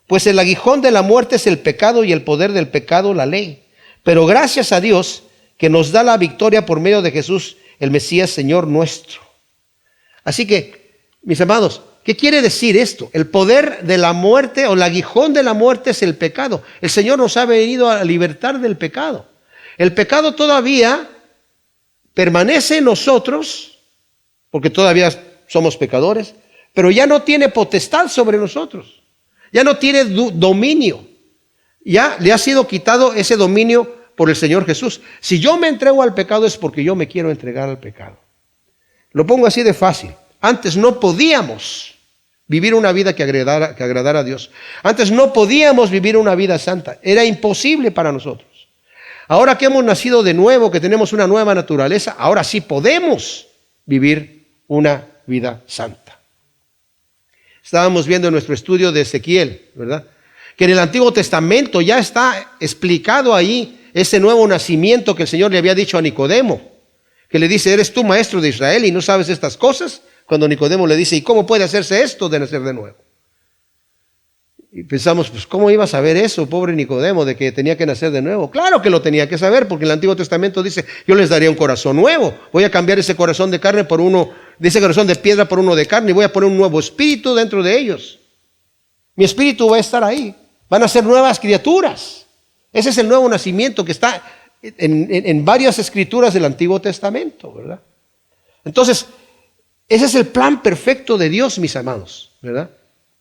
S1: Pues el aguijón de la muerte es el pecado y el poder del pecado la ley. Pero gracias a Dios que nos da la victoria por medio de Jesús, el Mesías, Señor nuestro. Así que, mis amados, ¿qué quiere decir esto? El poder de la muerte o el aguijón de la muerte es el pecado. El Señor nos ha venido a libertar del pecado. El pecado todavía permanece en nosotros, porque todavía somos pecadores, pero ya no tiene potestad sobre nosotros. Ya no tiene dominio. Ya le ha sido quitado ese dominio por el Señor Jesús. Si yo me entrego al pecado es porque yo me quiero entregar al pecado. Lo pongo así de fácil. Antes no podíamos vivir una vida que agradara a Dios. Antes no podíamos vivir una vida santa. Era imposible para nosotros. Ahora que hemos nacido de nuevo, que tenemos una nueva naturaleza, ahora sí podemos vivir una vida santa. Estábamos viendo en nuestro estudio de Ezequiel, ¿verdad? Que en el Antiguo Testamento ya está explicado ahí ese nuevo nacimiento que el Señor le había dicho a Nicodemo, que le dice, ¿eres tú maestro de Israel y no sabes estas cosas? Cuando Nicodemo le dice, ¿y cómo puede hacerse esto de nacer de nuevo? Y pensamos, pues ¿cómo iba a saber eso, pobre Nicodemo, de que tenía que nacer de nuevo? Claro que lo tenía que saber, porque el Antiguo Testamento dice, yo les daría un corazón nuevo, voy a cambiar ese corazón de carne por uno, de ese corazón de piedra por uno de carne, y voy a poner un nuevo espíritu dentro de ellos. Mi espíritu va a estar ahí, van a ser nuevas criaturas. Ese es el nuevo nacimiento que está en varias escrituras del Antiguo Testamento, ¿verdad? Entonces, ese es el plan perfecto de Dios, mis amados, ¿verdad?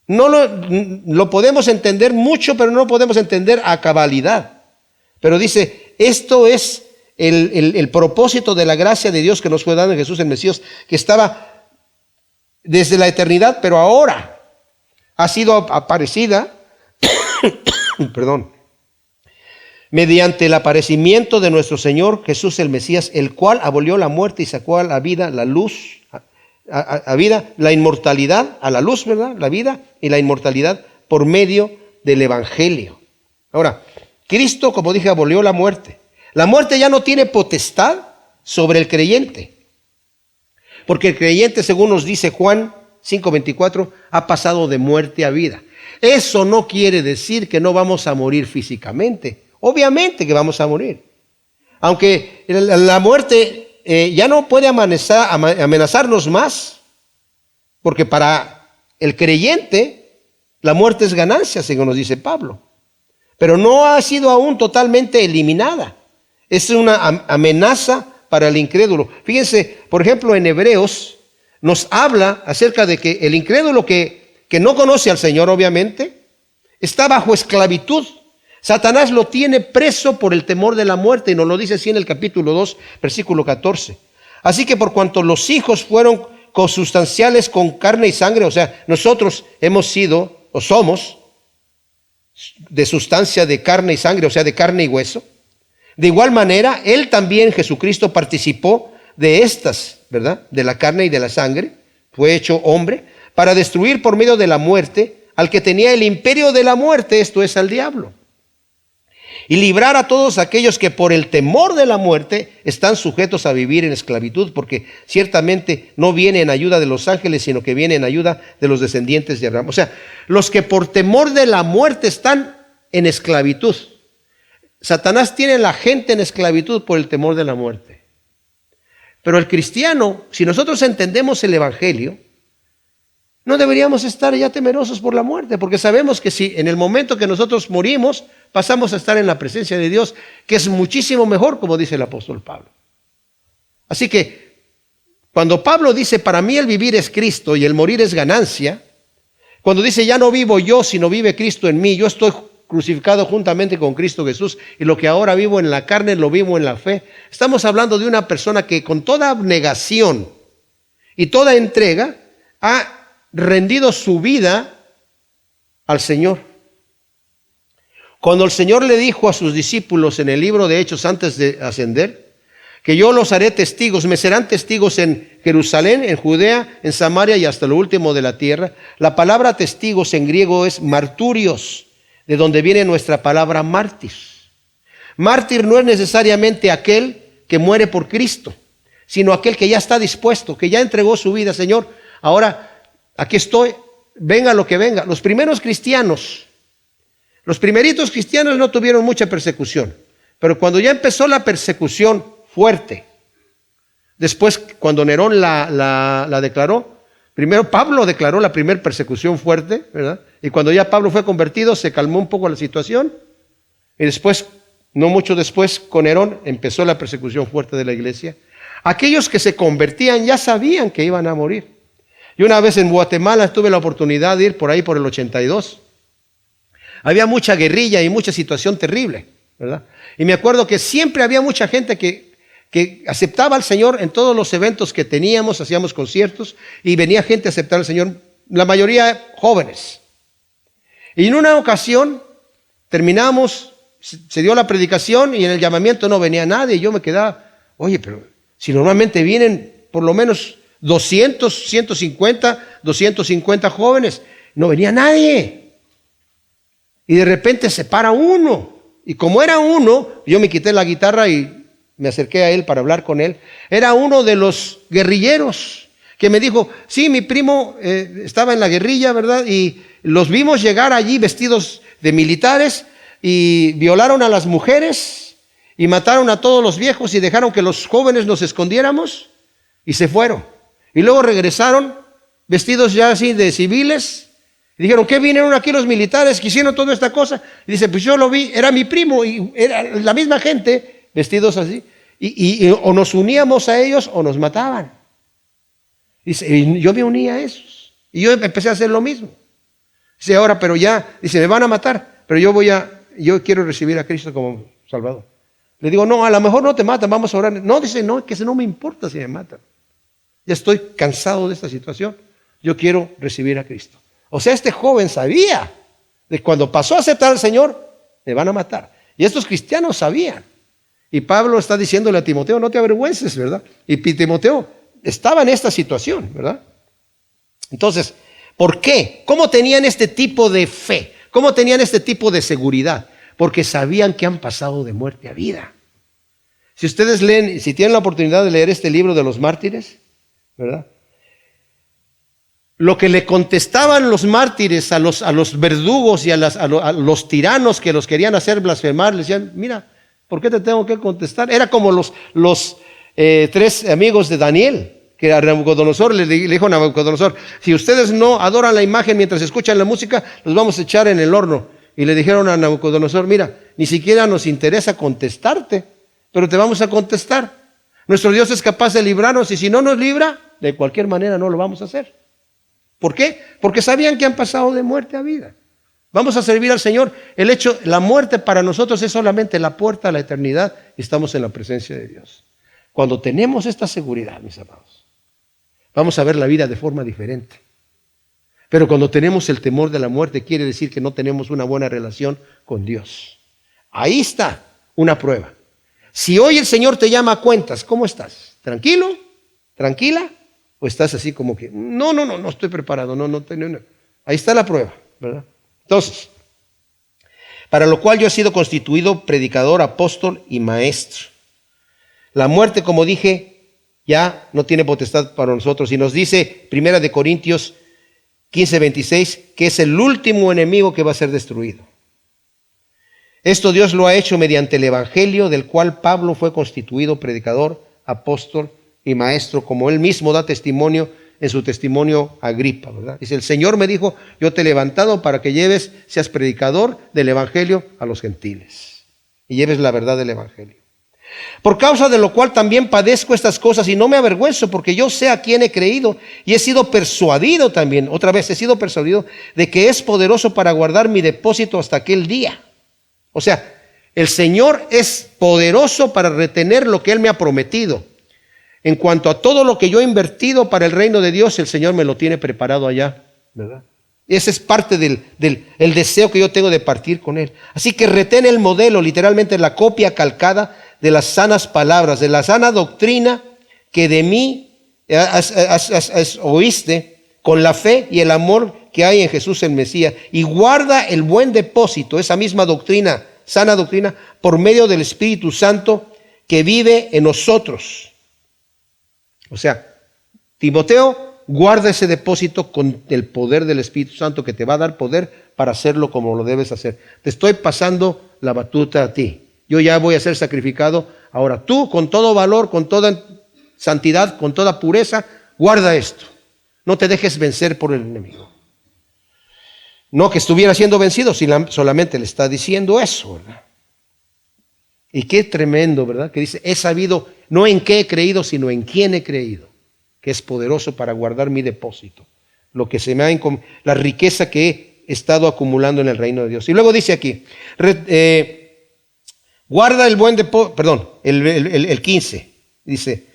S1: No lo podemos entender mucho, pero no lo podemos entender a cabalidad. Pero dice, esto es el propósito de la gracia de Dios que nos fue dado en Jesús el Mesías, que estaba desde la eternidad, pero ahora ha sido aparecida, perdón, mediante el aparecimiento de nuestro Señor Jesús el Mesías, el cual abolió la muerte y sacó a la vida, la luz, a vida, la inmortalidad, a la luz, ¿verdad? La vida y la inmortalidad por medio del Evangelio. Ahora, Cristo, como dije, abolió la muerte. La muerte ya no tiene potestad sobre el creyente. Porque el creyente, según nos dice Juan 5:24, ha pasado de muerte a vida. Eso no quiere decir que no vamos a morir físicamente. Obviamente que vamos a morir. Aunque la muerte ya no puede amenazarnos más, porque para el creyente la muerte es ganancia, según nos dice Pablo. Pero no ha sido aún totalmente eliminada. Es una amenaza para el incrédulo. Fíjense, por ejemplo, en Hebreos nos habla acerca de que el incrédulo que no conoce al Señor, obviamente, está bajo esclavitud. Satanás lo tiene preso por el temor de la muerte, y nos lo dice así en el capítulo 2, versículo 14. Así que por cuanto los hijos fueron consustanciales con carne y sangre, o sea, nosotros hemos sido o somos de sustancia de carne y sangre, o sea, de carne y hueso. De igual manera, Él también, Jesucristo, participó de estas, ¿verdad? De la carne y de la sangre, fue hecho hombre, para destruir por medio de la muerte al que tenía el imperio de la muerte, esto es, al diablo, y librar a todos aquellos que por el temor de la muerte están sujetos a vivir en esclavitud, porque ciertamente no viene en ayuda de los ángeles, sino que viene en ayuda de los descendientes de Abraham. O sea, los que por temor de la muerte están en esclavitud. Satanás tiene a la gente en esclavitud por el temor de la muerte. Pero el cristiano, si nosotros entendemos el evangelio, no deberíamos estar ya temerosos por la muerte, porque sabemos que si en el momento que nosotros morimos, pasamos a estar en la presencia de Dios, que es muchísimo mejor, como dice el apóstol Pablo. Así que, cuando Pablo dice, para mí el vivir es Cristo y el morir es ganancia, cuando dice, ya no vivo yo, sino vive Cristo en mí, yo estoy crucificado juntamente con Cristo Jesús, y lo que ahora vivo en la carne, lo vivo en la fe. Estamos hablando de una persona que con toda abnegación y toda entrega ha rendido su vida al Señor. Cuando el Señor le dijo a sus discípulos en el libro de Hechos antes de ascender, que yo los haré testigos, me serán testigos en Jerusalén, en Judea, en Samaria y hasta lo último de la tierra. La palabra testigos en griego es marturios, de donde viene nuestra palabra mártir. Mártir no es necesariamente aquel que muere por Cristo, sino aquel que ya está dispuesto, que ya entregó su vida. Señor, ahora aquí estoy, venga lo que venga. Los primeros cristianos, los primeritos cristianos no tuvieron mucha persecución, pero cuando ya empezó la persecución fuerte, después cuando Nerón la declaró, primero Pablo declaró la primera persecución fuerte, ¿verdad? Y cuando ya Pablo fue convertido, se calmó un poco la situación, y después, no mucho después, con Nerón empezó la persecución fuerte de la iglesia. Aquellos que se convertían ya sabían que iban a morir. Yo una vez en Guatemala tuve la oportunidad de ir por ahí por el 82. Había mucha guerrilla y mucha situación terrible, ¿verdad? Y me acuerdo que siempre había mucha gente que aceptaba al Señor en todos los eventos que teníamos, hacíamos conciertos, y venía gente a aceptar al Señor, la mayoría jóvenes. Y en una ocasión terminamos, se dio la predicación y en el llamamiento no venía nadie, y yo me quedaba, oye, pero si normalmente vienen por lo menos 200, 150, 250 jóvenes, no venía nadie. Y de repente se para uno. Y como era uno, yo me quité la guitarra y me acerqué a él para hablar con él. Era uno de los guerrilleros que me dijo, sí, mi primo estaba en la guerrilla, ¿verdad? Y los vimos llegar allí vestidos de militares y violaron a las mujeres y mataron a todos los viejos y dejaron que los jóvenes nos escondiéramos y se fueron. Y luego regresaron vestidos ya así de civiles. Y dijeron, ¿qué vinieron aquí los militares? ¿Que hicieron toda esta cosa? Y dice, pues yo lo vi, era mi primo y era la misma gente vestidos así. Y o nos uníamos a ellos o nos mataban. Dice, y yo me uní a esos. Y yo empecé a hacer lo mismo. Dice, ahora, pero ya, dice, me van a matar, pero yo quiero recibir a Cristo como Salvador. Le digo, no, a lo mejor no te matan, vamos a orar. No, dice, no, que no me importa si me matan. Ya estoy cansado de esta situación. Yo quiero recibir a Cristo. O sea, este joven sabía de cuando pasó a aceptar al Señor, le van a matar. Y estos cristianos sabían. Y Pablo está diciéndole a Timoteo, no te avergüences, ¿verdad? Y Timoteo estaba en esta situación, ¿verdad? Entonces, ¿por qué? ¿Cómo tenían este tipo de fe? ¿Cómo tenían este tipo de seguridad? Porque sabían que han pasado de muerte a vida. Si ustedes leen, si tienen la oportunidad de leer este libro de los mártires, ¿verdad? Lo que le contestaban los mártires a los verdugos y a los tiranos que los querían hacer blasfemar, les decían, mira, ¿por qué te tengo que contestar? Era como los tres amigos de Daniel, que a Nabucodonosor le dijo a Nabucodonosor, si ustedes no adoran la imagen mientras escuchan la música, los vamos a echar en el horno. Y le dijeron a Nabucodonosor, mira, ni siquiera nos interesa contestarte, pero te vamos a contestar. Nuestro Dios es capaz de librarnos y si no nos libra, de cualquier manera no lo vamos a hacer. ¿Por qué? Porque sabían que han pasado de muerte a vida. Vamos a servir al Señor. La muerte para nosotros es solamente la puerta a la eternidad y estamos en la presencia de Dios. Cuando tenemos esta seguridad, mis amados, vamos a ver la vida de forma diferente. Pero cuando tenemos el temor de la muerte, quiere decir que no tenemos una buena relación con Dios. Ahí está una prueba. Si hoy el Señor te llama a cuentas, ¿cómo estás? ¿Tranquilo? ¿Tranquila? ¿O estás así como que, no estoy preparado, no. Ahí está la prueba, ¿verdad? Entonces, para lo cual yo he sido constituido predicador, apóstol y maestro. La muerte, como dije, ya no tiene potestad para nosotros. Y nos dice 1 Corintios 15:26, que es el último enemigo que va a ser destruido. Esto Dios lo ha hecho mediante el evangelio, del cual Pablo fue constituido predicador, apóstol y maestro, como él mismo da testimonio en su testimonio a Agripa, ¿verdad? Dice, el Señor me dijo, yo te he levantado para que seas predicador del evangelio a los gentiles y lleves la verdad del evangelio. Por causa de lo cual también padezco estas cosas y no me avergüenzo, porque yo sé a quién he creído y he sido persuadido también, otra vez he sido persuadido de que es poderoso para guardar mi depósito hasta aquel día. O sea, el Señor es poderoso para retener lo que Él me ha prometido. En cuanto a todo lo que yo he invertido para el reino de Dios, el Señor me lo tiene preparado allá, ¿verdad? Ese es parte del deseo que yo tengo de partir con Él. Así que retén el modelo, literalmente la copia calcada de las sanas palabras, de la sana doctrina que de mí oíste, con la fe y el amor que hay en Jesús el Mesías, y guarda el buen depósito, esa misma doctrina, sana doctrina, por medio del Espíritu Santo que vive en nosotros. O sea, Timoteo, guarda ese depósito con el poder del Espíritu Santo que te va a dar poder para hacerlo como lo debes hacer. Te estoy pasando la batuta a ti. Yo ya voy a ser sacrificado. Ahora tú, con todo valor, con toda santidad, con toda pureza, guarda esto. No te dejes vencer por el enemigo. No que estuviera siendo vencido, solamente le está diciendo eso, ¿verdad? Y qué tremendo, ¿verdad? Que dice, he sabido no en qué he creído, sino en quién he creído, que es poderoso para guardar mi depósito, lo que se me ha la riqueza que he estado acumulando en el reino de Dios. Y luego dice aquí, guarda el buen depósito, el 15, dice,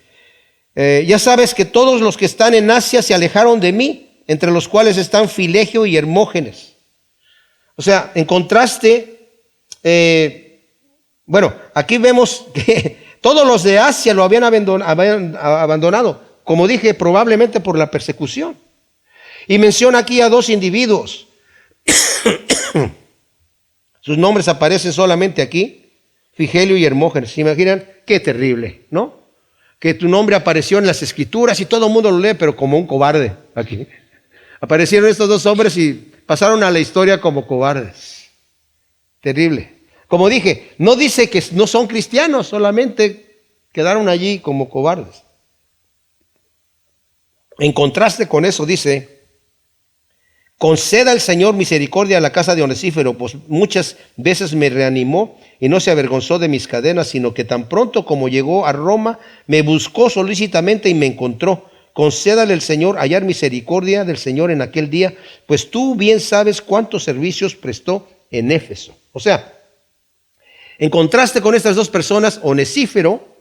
S1: ya sabes que todos los que están en Asia se alejaron de mí, entre los cuales están Filegio y Hermógenes. O sea, en contraste, aquí vemos que todos los de Asia lo habían abandonado, como dije, probablemente por la persecución. Y menciona aquí a dos individuos. Sus nombres aparecen solamente aquí, Figelio y Hermógenes. ¿Se imaginan? Qué terrible, ¿no? Que tu nombre apareció en las Escrituras y todo el mundo lo lee, pero como un cobarde aquí. Aparecieron estos dos hombres y pasaron a la historia como cobardes. Terrible. Como dije, no dice que no son cristianos, solamente quedaron allí como cobardes. En contraste con eso dice, conceda el Señor misericordia a la casa de Onesíforo, pues muchas veces me reanimó y no se avergonzó de mis cadenas, sino que tan pronto como llegó a Roma, me buscó solícitamente y me encontró. Concédale el Señor hallar misericordia del Señor en aquel día, pues tú bien sabes cuántos servicios prestó en Éfeso. O sea, en contraste con estas dos personas, Onesíforo,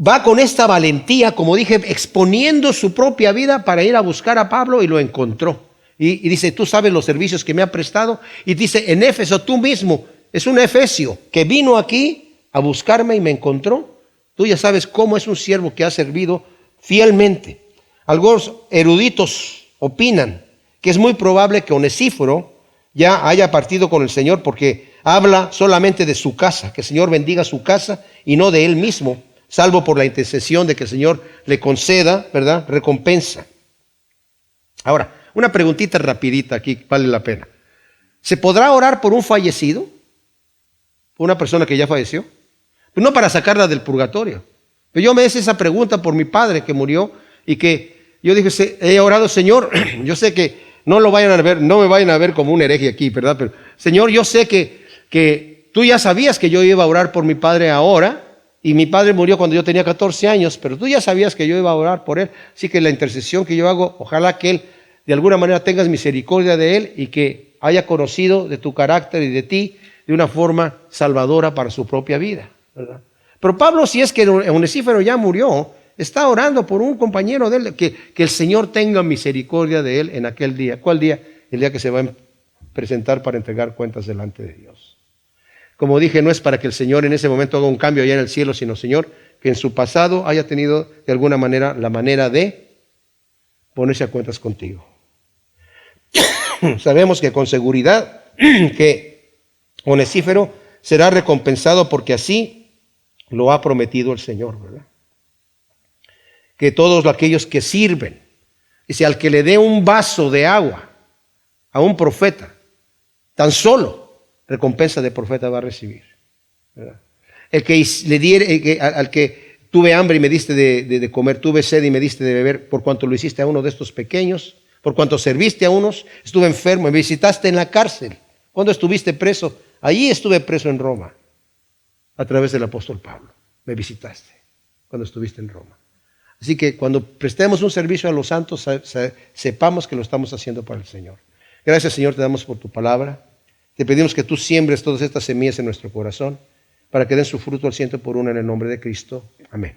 S1: va con esta valentía, como dije, exponiendo su propia vida para ir a buscar a Pablo y lo encontró. Y dice, tú sabes los servicios que me ha prestado. Y dice, en Éfeso, tú mismo, es un efesio que vino aquí a buscarme y me encontró. Tú ya sabes cómo es un siervo que ha servido fielmente. Algunos eruditos opinan que es muy probable que Onesíforo ya haya partido con el Señor porque habla solamente de su casa, que el Señor bendiga su casa y no de él mismo, salvo por la intercesión de que el Señor le conceda, ¿verdad?, recompensa. Ahora, una preguntita rapidita aquí, vale la pena. ¿Se podrá orar por un fallecido? ¿Por una persona que ya falleció? Pues no para sacarla del purgatorio. Pero yo me hice esa pregunta por mi padre que murió y que yo dije, he orado, Señor, yo sé que no lo vayan a ver, no me vayan a ver como un hereje aquí, ¿verdad? Pero, Señor, yo sé que tú ya sabías que yo iba a orar por mi padre ahora, y mi padre murió cuando yo tenía 14 años, pero tú ya sabías que yo iba a orar por él, así que la intercesión que yo hago, ojalá que él de alguna manera tengas misericordia de él y que haya conocido de tu carácter y de ti de una forma salvadora para su propia vida, ¿verdad? Pero Pablo, si es que Onesífero ya murió, está orando por un compañero de él, que el Señor tenga misericordia de él en aquel día. ¿Cuál día? El día que se va a presentar para entregar cuentas delante de Dios. Como dije, no es para que el Señor en ese momento haga un cambio allá en el cielo, sino, Señor, que en su pasado haya tenido de alguna manera la manera de ponerse a cuentas contigo. Sabemos que con seguridad que Onesífero será recompensado porque así lo ha prometido el Señor, ¿verdad? Que todos aquellos que sirven, dice, al que le dé un vaso de agua a un profeta, tan solo recompensa de profeta va a recibir, ¿verdad? El que le diere, al que tuve hambre y me diste de comer, tuve sed y me diste de beber, por cuanto lo hiciste a uno de estos pequeños, por cuanto serviste a unos, estuve enfermo, me visitaste en la cárcel. ¿Cuándo estuviste preso? Allí estuve preso en Roma, a través del apóstol Pablo. Me visitaste cuando estuviste en Roma. Así que cuando prestemos un servicio a los santos, sepamos que lo estamos haciendo para el Señor. Gracias, Señor, te damos por tu palabra. Te pedimos que tú siembres todas estas semillas en nuestro corazón para que den su fruto al 100 por uno en el nombre de Cristo. Amén.